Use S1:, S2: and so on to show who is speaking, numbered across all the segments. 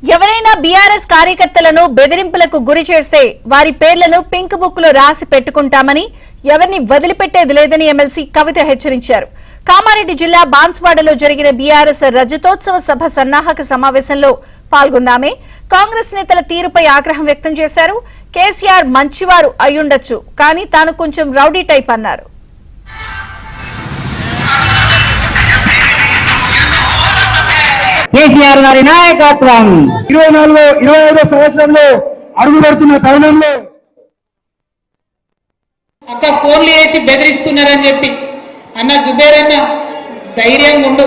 S1: ఎవరైనా బీఆర్ఎస్ కార్యకర్తలను బెదిరింపులకు గురి చేస్తే వారి పేర్లను పింక్ బుక్ లో రాసి పెట్టుకుంటామని, ఎవరిని వదిలిపెట్టేది లేదని ఎమ్మెల్సీ కవిత హెచ్చరించారు. కామారెడ్డి జిల్లా బాన్స్వాడలో జరిగిన బీఆర్ఎస్ రజతోత్సవ సభ సన్నాహక సమావేశంలో పాల్గొన్నామే కాంగ్రెస్ నేతల తీరుపై ఆగ్రహం వ్యక్తం చేశారు. కేసీఆర్ మంచివారు అయ్యుండొచ్చు, కానీ తాను కొంచెం రౌడీ టైప్ అన్నారు.
S2: కేసీఆర్ గారి నాయకత్వం
S3: 24-25 సంవత్సరంలో అడుగు పెడుతున్న తరుణంలో
S4: అక్క ఫోన్లు చేసి బెదిరిస్తున్నారని చెప్పి అన్న జుబేర్ అన్న ధైర్యంగా ఉండు.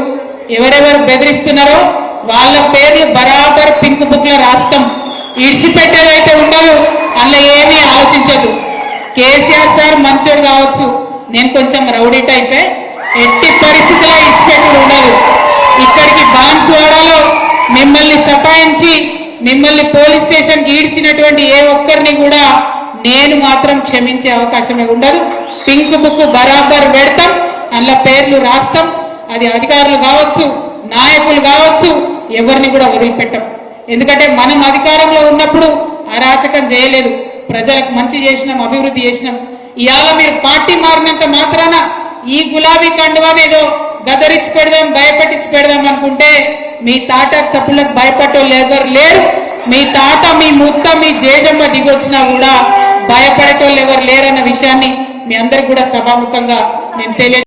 S4: ఎవరెవరు బెదిరిస్తున్నారో వాళ్ళ పేర్లు బరాబర్ పింక్ బుక్ లో రాస్తాం. ఇడిచిపెట్టేదైతే ఉండదు, అందులో ఏమీ ఆలోచించదు. కేసీఆర్ సార్ మంచోడు కావచ్చు, నేను కొంచెం రౌడీ టైపే, ఎట్టి పరిస్థితుల్లో ఇడిచిపెట్టుడు ఉండదు. ఇక్కడికి బాన్స్వాడలో మిమ్మల్ని సతాయించి మిమ్మల్ని పోలీస్ స్టేషన్కి ఈడ్చినటువంటి ఏ ఒక్కరిని కూడా నేను మాత్రం క్షమించే అవకాశమే ఉండదు. పింక్ బుక్ బరాబర్ పెడతాం, అందులో పేర్లు రాస్తాం. అది అధికారులు కావచ్చు, నాయకులు కావచ్చు, ఎవరిని కూడా వదిలిపెట్టాం. ఎందుకంటే మనం అధికారంలో ఉన్నప్పుడు అరాచకం చేయలేదు, ప్రజలకు మంచి చేసినాం, అభివృద్ధి చేసినాం. ఇవాళ మీరు పార్టీ మారినంత మాత్రాన ఈ గులాబీ కండువానేదో గదరించి పెడదాం, భయపెట్టించి పెడదాం అనుకుంటే మీ తాట సభ్యులకు భయపడేవాళ్ళు ఎవరు లేరు. మీ తాత, మీ ముత్త, మీ జేజమ్మ దిగొచ్చినా కూడా భయపడేటోళ్ళు ఎవరు లేరన్న విషయాన్ని మీ అందరికి కూడా సభాముఖంగా నేను తెలియ